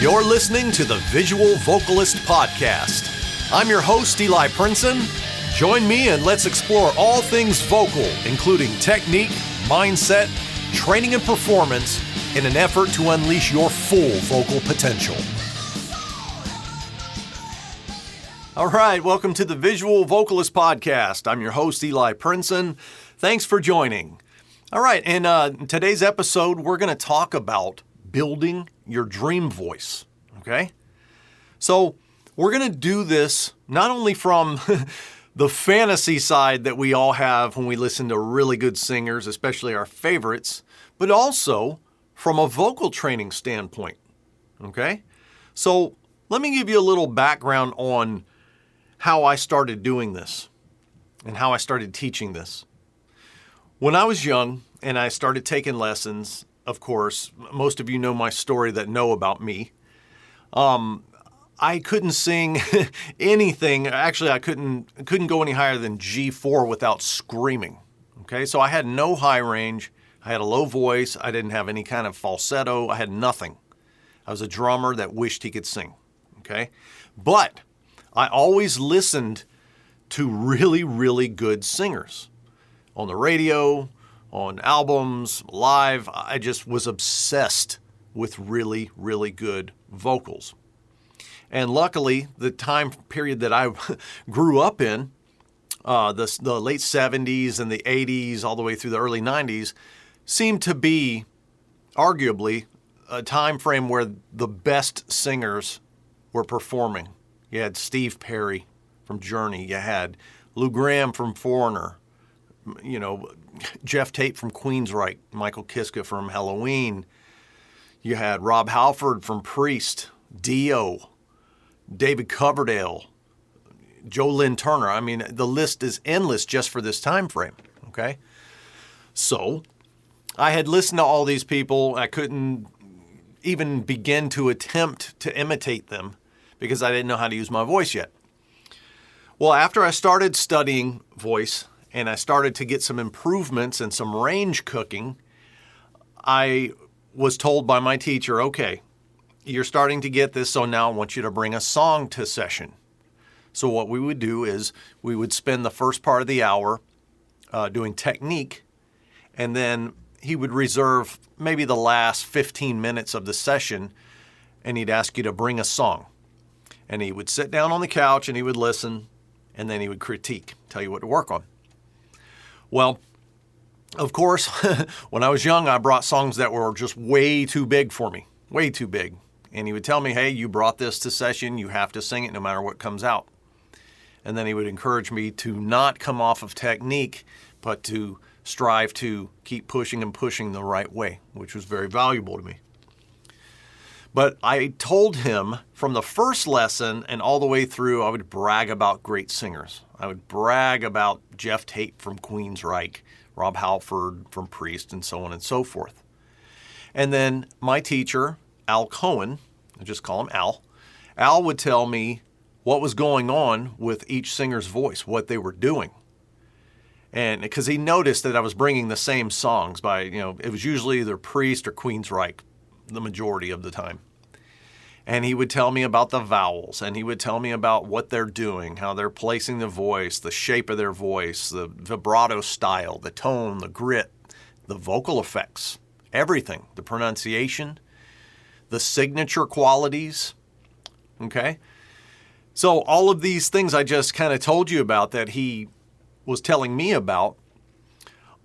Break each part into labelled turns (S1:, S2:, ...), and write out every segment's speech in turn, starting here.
S1: You're listening to the Visual Vocalist Podcast. I'm your host, Eli Prinsen. Join me and let's explore all things vocal, including technique, mindset, training, and performance in an effort to unleash your full vocal potential. All right, welcome to the Visual Vocalist Podcast. I'm your host, Eli Prinsen. Thanks for joining. All right, in today's episode, we're going to talk about building your dream voice, okay? So we're going to do this not only from the fantasy side that we all have when we listen to really good singers, especially our favorites, but also from a vocal training standpoint, okay? So let me give you a little background on how I started doing this and how I started teaching this. When I was young and I started taking lessons, of course, most of you know my story that know about me. I couldn't sing anything. Actually, I couldn't go any higher than G4 without screaming. Okay, so I had no high range. I had a low voice. I didn't have any kind of falsetto. I had nothing. I was a drummer that wished he could sing. Okay, but I always listened to really, really good singers on the radio, on albums, live. I just was obsessed with really, really good vocals. And luckily, the time period that I grew up in, the late 70s and the 80s, all the way through the early 90s, seemed to be arguably a time frame where the best singers were performing. You had Steve Perry from Journey. You had Lou Gramm from Foreigner. You know, Jeff Tate from Queensryche, Michael Kiske from Halloween. You had Rob Halford from Priest, Dio, David Coverdale, Joe Lynn Turner. I mean, the list is endless just for this time frame, okay? So I had listened to all these people. I couldn't even begin to attempt to imitate them because I didn't know how to use my voice yet. Well, after I started studying voice and I started to get some improvements and some range cooking, I was told by my teacher, okay, you're starting to get this, so now I want you to bring a song to session. So what we would do is we would spend the first part of the hour doing technique, and then he would reserve maybe the last 15 minutes of the session, and he'd ask you to bring a song. And he would sit down on the couch and he would listen, and then he would critique, tell you what to work on. Well, of course, when I was young, I brought songs that were just way too big for me, way too big. And he would tell me, hey, you brought this to session, you have to sing it no matter what comes out. And then he would encourage me to not come off of technique, but to strive to keep pushing and pushing the right way, which was very valuable to me. But I told him from the first lesson and all the way through, I would brag about great singers. I would brag about Jeff Tate from Queensryche, Rob Halford from Priest, and so on and so forth. And then my teacher, Al Cohen, I just call him Al would tell me what was going on with each singer's voice, what they were doing. And because he noticed that I was bringing the same songs by, it was usually either Priest or Queensryche the majority of the time. And he would tell me about the vowels, and he would tell me about what they're doing, how they're placing the voice, the shape of their voice, the vibrato style, the tone, the grit, the vocal effects, everything, the pronunciation, the signature qualities, okay? So all of these things I just kind of told you about that he was telling me about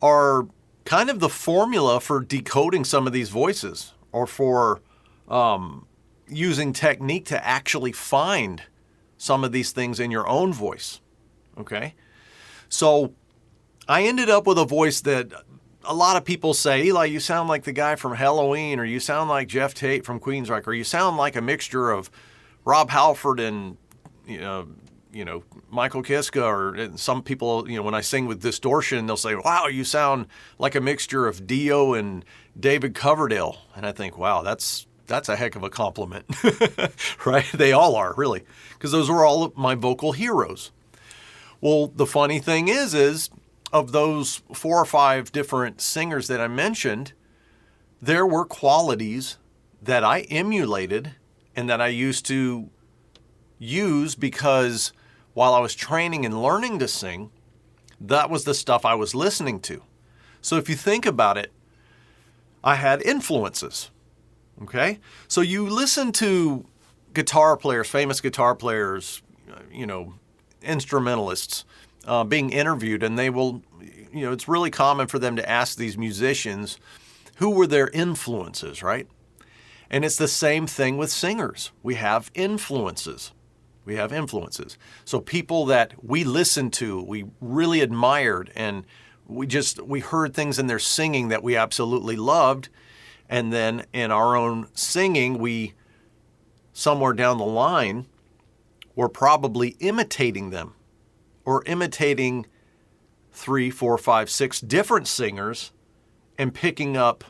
S1: are kind of the formula for decoding some of these voices, or for using technique to actually find some of these things in your own voice, okay? So I ended up with a voice that a lot of people say, Eli, you sound like the guy from Halloween, or you sound like Jeff Tate from Queensryche, or you sound like a mixture of Rob Halford and, Michael Kiske, or some people, when I sing with distortion, they'll say, wow, you sound like a mixture of Dio and David Coverdale. And I think, wow, that's a heck of a compliment, right? They all are, really, because those were all my vocal heroes. Well, the funny thing is of those 4 or 5 different singers that I mentioned, there were qualities that I emulated and that I used to use because while I was training and learning to sing, that was the stuff I was listening to. So if you think about it, I had influences, okay? So you listen to guitar players, famous guitar players, instrumentalists being interviewed, and they will, it's really common for them to ask these musicians who were their influences, right? And it's the same thing with singers. We have influences. So people that we listened to, we really admired, and we heard things in their singing that we absolutely loved. And then in our own singing, we, somewhere down the line, were probably imitating them, or imitating 3, 4, 5, 6 different singers and picking up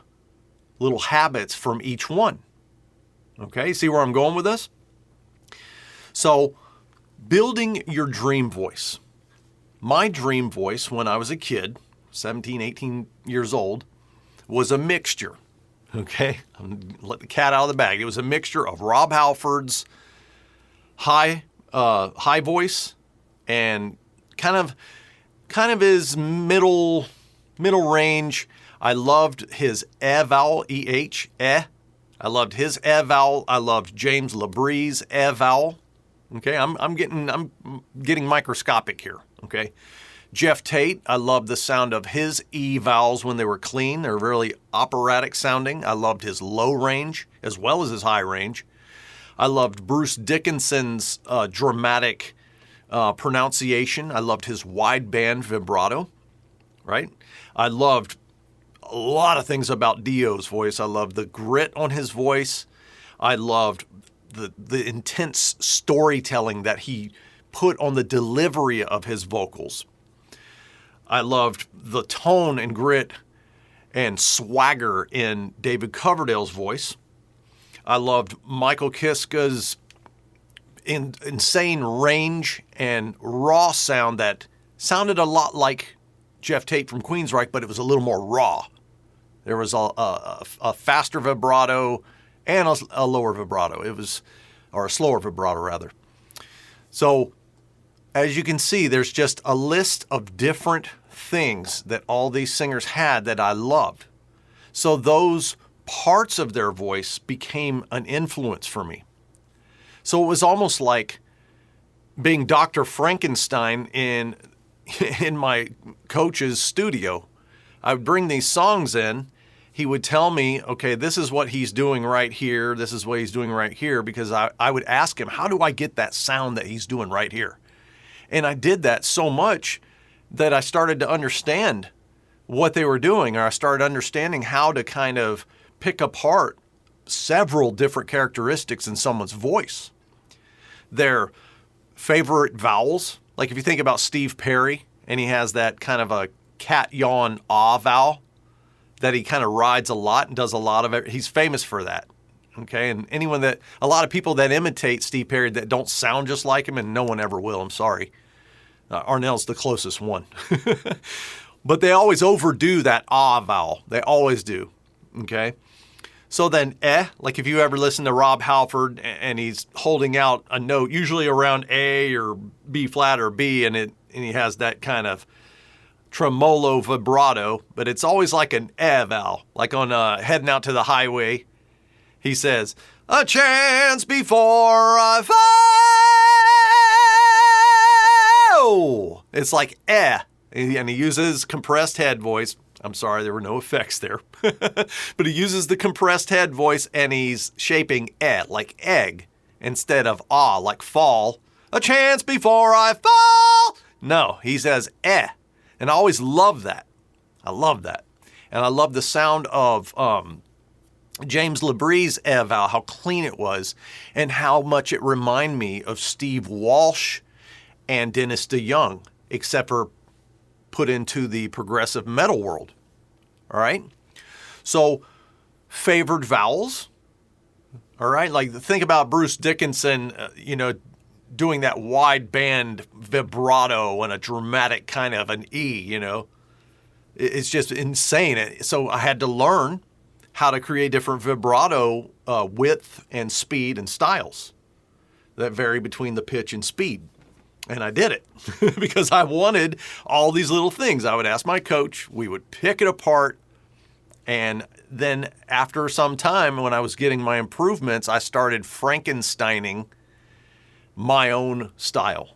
S1: little habits from each one. Okay, see where I'm going with this? So, building your dream voice. My dream voice when I was a kid, 17, 18 years old, was a mixture. Okay, let the cat out of the bag. It was a mixture of Rob Halford's high voice and kind of his middle range. I loved his vowel, E-H, I loved his vowel. I loved James LaBrie's vowel. Okay, I'm getting microscopic here. Okay, Jeff Tate, I loved the sound of his E vowels when they were clean. They're really operatic sounding. I loved his low range as well as his high range. I loved Bruce Dickinson's dramatic pronunciation. I loved his wide band vibrato, right? I loved a lot of things about Dio's voice. I loved the grit on his voice. I loved the intense storytelling that he put on the delivery of his vocals. I loved the tone and grit and swagger in David Coverdale's voice. I loved Michael Kiska's insane range and raw sound that sounded a lot like Jeff Tate from Queensryche, but it was a little more raw. There was a faster vibrato and a lower vibrato. Or a slower vibrato rather. So as you can see, there's just a list of different things that all these singers had that I loved. So those parts of their voice became an influence for me. So it was almost like being Dr. Frankenstein in my coach's studio. I would bring these songs in. He would tell me, okay, this is what he's doing right here. This is what he's doing right here, because I would ask him, how do I get that sound that he's doing right here? And I did that so much that I started to understand what they were doing, or I started understanding how to kind of pick apart several different characteristics in someone's voice. Their favorite vowels, like if you think about Steve Perry, and he has that kind of a cat yawn ah vowel that he kind of rides a lot and does a lot of it. He's famous for that. Okay, and a lot of people that imitate Steve Perry that don't sound just like him, and no one ever will, I'm sorry. Arnell's the closest one. But they always overdo that ah vowel. They always do. Okay? So then like if you ever listen to Rob Halford and he's holding out a note, usually around A or B flat or B, and he has that kind of tremolo vibrato, but it's always like an vowel. Like on Heading Out to the Highway, he says, "A chance before I fall." It's like and he uses compressed head voice. I'm sorry, there were no effects there. But he uses the compressed head voice, and he's shaping like egg, instead of like fall. "A chance before I fall." No, he says and I always love that. I love that. And I love the sound of James LaBrie's vowel, how clean it was, and how much it reminded me of Steve Walsh and Dennis DeYoung, except for put into the progressive metal world. All right? So, favored vowels. All right? Like, think about Bruce Dickinson, doing that wide band vibrato and a dramatic kind of an E, It's just insane. So I had to learn how to create different vibrato width and speed and styles that vary between the pitch and speed. And I did it because I wanted all these little things. I would ask my coach, we would pick it apart. And then after some time, when I was getting my improvements, I started Frankensteining my own style.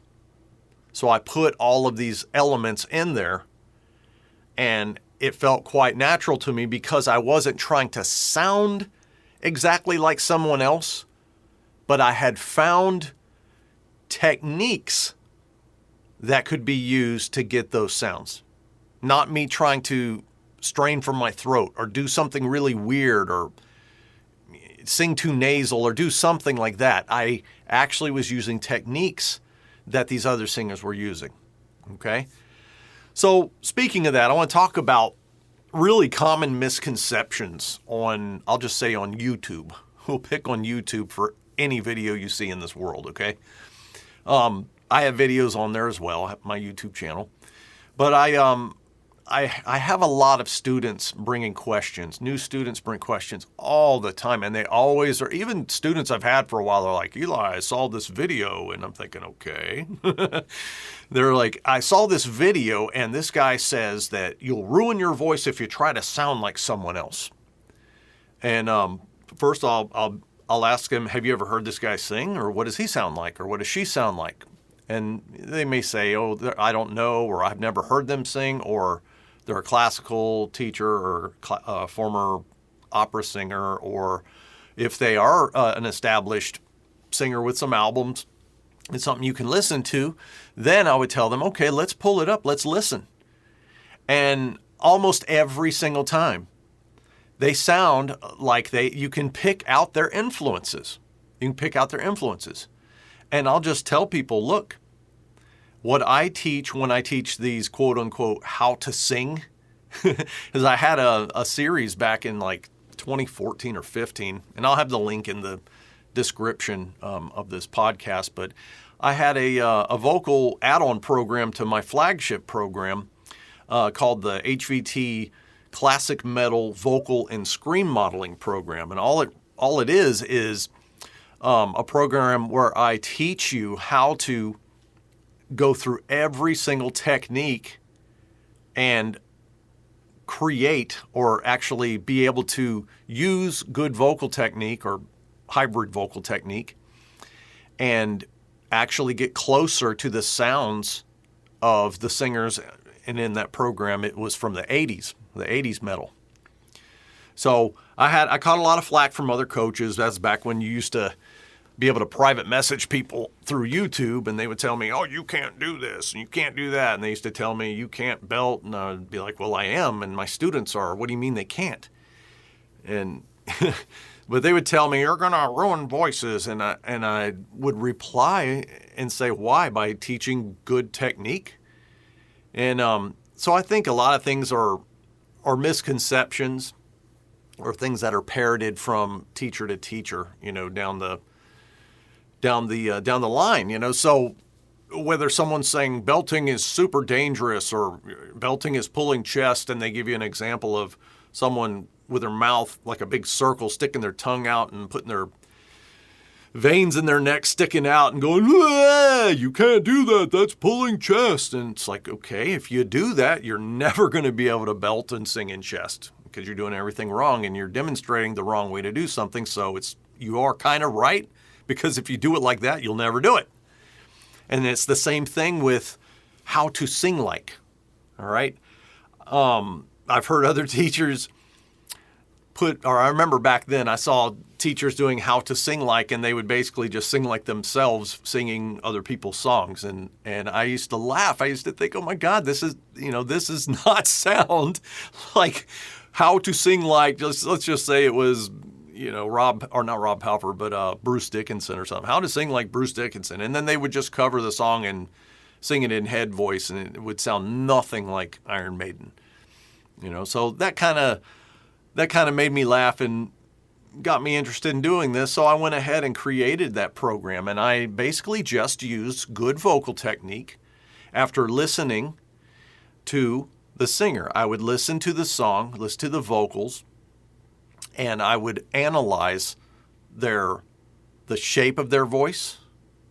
S1: So I put all of these elements in there, and it felt quite natural to me because I wasn't trying to sound exactly like someone else, but I had found techniques that could be used to get those sounds. Not me trying to strain from my throat or do something really weird or sing too nasal or do something like that. I actually was using techniques that these other singers were using. Okay? So speaking of that, I want to talk about really common misconceptions on, I'll just say on YouTube. We'll pick on YouTube for any video you see in this world, okay? I have videos on there as well, I have my YouTube channel. But I have a lot of students bringing questions. New students bring questions all the time, and they always are. Even students I've had for a while are like, Eli, I saw this video, and I'm thinking, okay. They're like, I saw this video, and this guy says that you'll ruin your voice if you try to sound like someone else. And first I'll ask him, have you ever heard this guy sing, or what does he sound like, or what does she sound like? And they may say, oh, I don't know, or I've never heard them sing, or they're a classical teacher or a former opera singer, or if they are an established singer with some albums, it's something you can listen to, then I would tell them, okay, let's pull it up, let's listen. And almost every single time, they sound like you can pick out their influences. You can pick out their influences. And I'll just tell people, look, what I teach when I teach these quote unquote how to sing is I had a series back in like 2014 or 15, and I'll have the link in the description of this podcast, but I had a vocal add-on program to my flagship program called the HVT Classic Metal Vocal and Scream Modeling Program. And all it is a program where I teach you how to go through every single technique and create, or actually be able to use good vocal technique or hybrid vocal technique and actually get closer to the sounds of the singers. And in that program, it was from the 80s metal. So I caught a lot of flack from other coaches. That's back when you used to be able to private message people through YouTube, and they would tell me, oh, you can't do this and you can't do that. And they used to tell me, you can't belt. And I'd be like, well, I am, and my students are. What do you mean they can't? And but they would tell me, you're going to ruin voices. And I would reply and say, why? By teaching good technique. And so I think a lot of things are misconceptions, or things that are parroted from teacher to teacher, down the line, So whether someone's saying belting is super dangerous or belting is pulling chest, and they give you an example of someone with their mouth like a big circle, sticking their tongue out and putting their veins in their neck sticking out and going, you can't do that, that's pulling chest. And it's like, okay, if you do that, you're never going to be able to belt and sing in chest, because you're doing everything wrong and you're demonstrating the wrong way to do something. So you are kind of right, because if you do it like that, you'll never do it. And it's the same thing with how to sing like, all right? I've heard other teachers I remember back then I saw teachers doing how to sing like, and they would basically just sing like themselves, singing other people's songs. And I used to laugh. I used to think, oh my God, this is not sound like how to sing like, let's just say it was, not Rob Halford, but Bruce Dickinson or something. How to sing like Bruce Dickinson. And then they would just cover the song and sing it in head voice, and it would sound nothing like Iron Maiden. So that kind of made me laugh and got me interested in doing this. So I went ahead and created that program, and I basically just used good vocal technique after listening to the singer. I would listen to the song, listen to the vocals, and I would analyze the shape of their voice,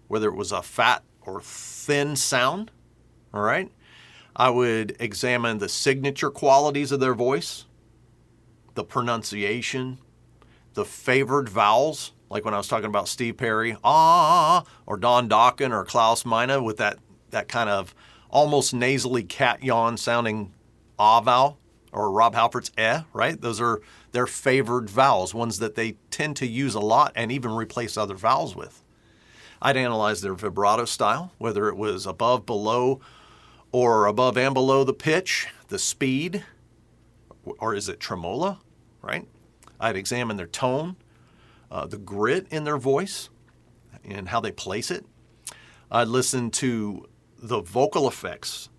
S1: whether it was a fat or thin sound, all right? I would examine the signature qualities of their voice, the pronunciation, the favored vowels, like when I was talking about Steve Perry, or Don Dokken or Klaus Meine with that kind of almost nasally cat yawn sounding vowel, or Rob Halford's right? Those are their favored vowels, ones that they tend to use a lot and even replace other vowels with. I'd analyze their vibrato style, whether it was above, below, or above and below the pitch, the speed, or is it tremola, right? I'd examine their tone, the grit in their voice, and how they place it. I'd listen to the vocal effects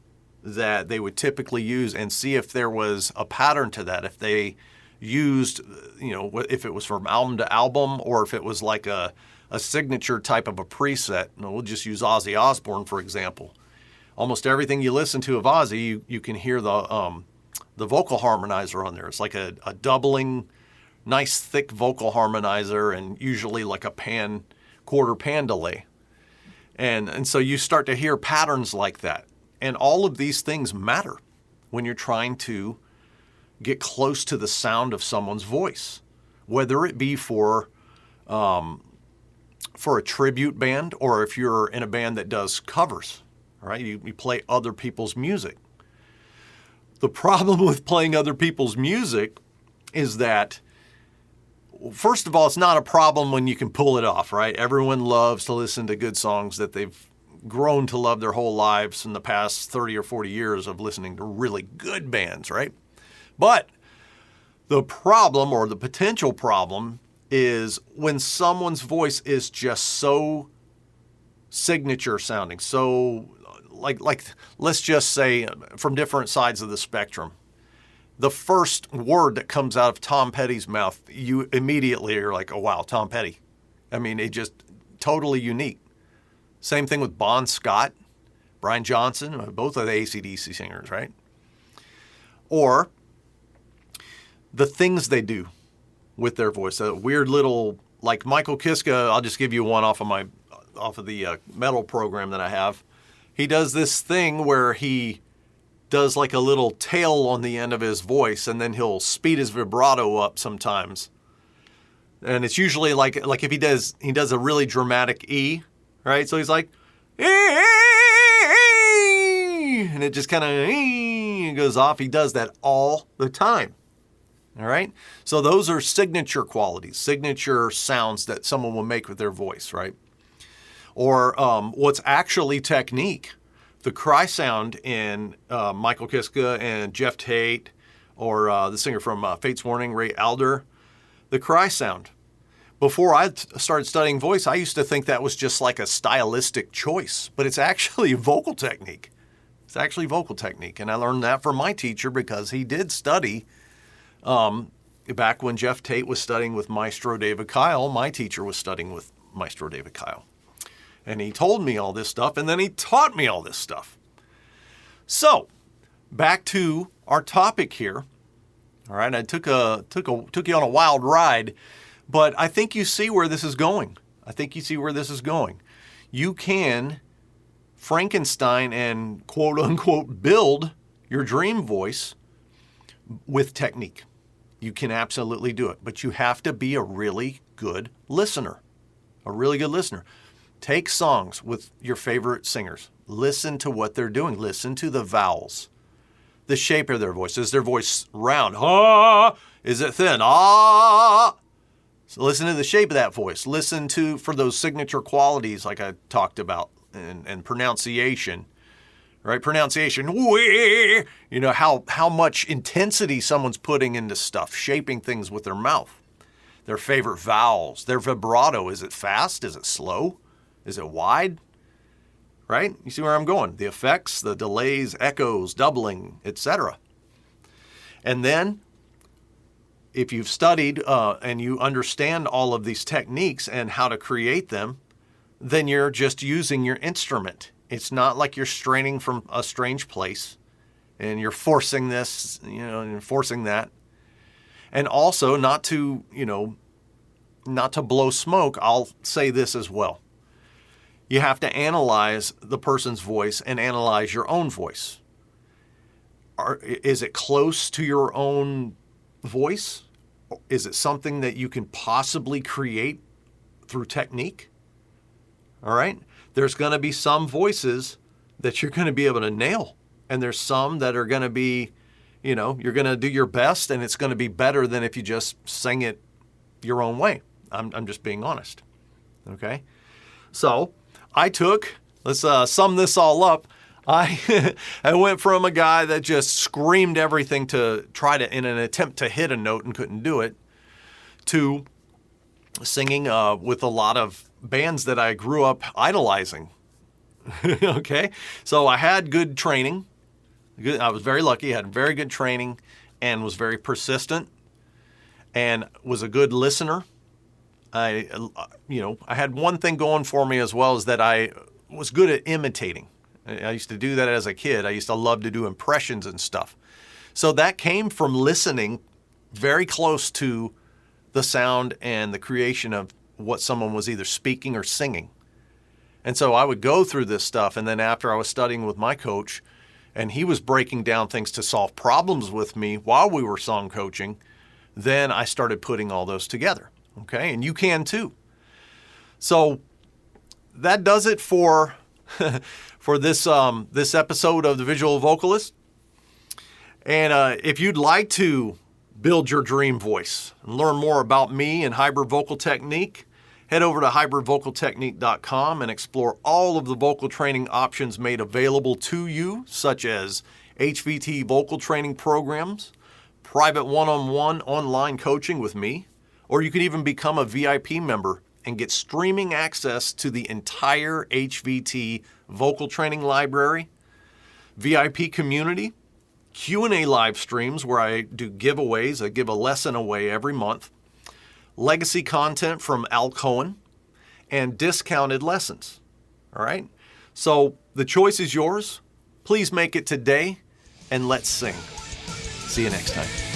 S1: that they would typically use and see if there was a pattern to that. If they used, if it was from album to album, or if it was like a signature type of a preset. We'll just use Ozzy Osbourne, for example. Almost everything you listen to of Ozzy, you can hear the vocal harmonizer on there. It's like a doubling, nice thick vocal harmonizer, and usually like a quarter pan delay. And so you start to hear patterns like that. And all of these things matter when you're trying to get close to the sound of someone's voice, whether it be for a tribute band, or if you're in a band that does covers, right? You play other people's music. The problem with playing other people's music is that, first of all, it's not a problem when you can pull it off, right? Everyone loves to listen to good songs that they've grown to love their whole lives in the past 30 or 40 years of listening to really good bands, right? But the problem, or the potential problem, is when someone's voice is just so signature sounding, so like let's just say from different sides of the spectrum. The first word that comes out of Tom Petty's mouth, you immediately are like, oh wow, Tom Petty. I mean, it just totally unique. Same thing with Bon Scott, Brian Johnson, both are the AC/DC singers, right? Or the things they do with their voice, a weird little, like Michael Kiske. I'll just give you one off of the metal program that I have. He does this thing where he does like a little tail on the end of his voice, and then he'll speed his vibrato up sometimes. And it's usually like if he does a really dramatic E, right? So he's like, and it just kind of goes off. He does that all the time. All right. So those are signature qualities, signature sounds that someone will make with their voice, right? Or what's actually technique, the cry sound in Michael Kiske and Jeff Tate, or the singer from Fate's Warning, Ray Alder, the cry sound. Before I started studying voice, I used to think that was just like a stylistic choice, but it's actually vocal technique. It's actually vocal technique. And I learned that from my teacher because he did study. Back when Jeff Tate was studying with Maestro David Kyle, my teacher was studying with Maestro David Kyle. And he told me all this stuff, and then he taught me all this stuff. So, back to our topic here. All right, I took you on a wild ride, but I think you see where this is going. You can Frankenstein and quote unquote build your dream voice with technique. You can absolutely do it, but you have to be a really good listener. Take songs with your favorite singers. Listen to what they're doing. Listen to the vowels, the shape of their voice. Is their voice round? Is it thin? So listen to the shape of that voice. Listen for those signature qualities like I talked about, and pronunciation. Right? Pronunciation, how much intensity someone's putting into stuff, shaping things with their mouth. Their favorite vowels, their vibrato. Is it fast? Is it slow? Is it wide? Right? You see where I'm going? The effects, the delays, echoes, doubling, etc. And then, if you've studied and you understand all of these techniques and how to create them, then you're just using your instrument. It's not like you're straining from a strange place and you're forcing this, and forcing that. And also not to, not to blow smoke, I'll say this as well. You have to analyze the person's voice and analyze your own voice. Is it close to your own voice? Is it something that you can possibly create through technique? All right? There's going to be some voices that you're going to be able to nail. And there's some that are going to be, you're going to do your best, and it's going to be better than if you just sang it your own way. I'm just being honest. Okay? So let's sum this all up. I went from a guy that just screamed everything to try to, in an attempt to hit a note and couldn't do it, to singing with a lot of bands that I grew up idolizing. Okay? So I had good training. I was very lucky, had very good training, and was very persistent, and was a good listener. I had one thing going for me as well, is that I was good at imitating. I used to do that as a kid. I used to love to do impressions and stuff. So that came from listening very close to the sound and the creation of what someone was either speaking or singing. And so I would go through this stuff, and then after I was studying with my coach, and he was breaking down things to solve problems with me while we were song coaching, then I started putting all those together. Okay, and you can too. So that does it for this episode of The Visual Vocalist. And if you'd like to build your dream voice and learn more about me and hybrid vocal technique, head over to hybridvocaltechnique.com and explore all of the vocal training options made available to you, such as HVT vocal training programs, private one-on-one online coaching with me, or you can even become a VIP member and get streaming access to the entire HVT vocal training library, VIP community, Q&A live streams where I do giveaways. I give a lesson away every month, legacy content from Al Cohen, and discounted lessons. All right? So the choice is yours. Please make it today, and let's sing. See you next time.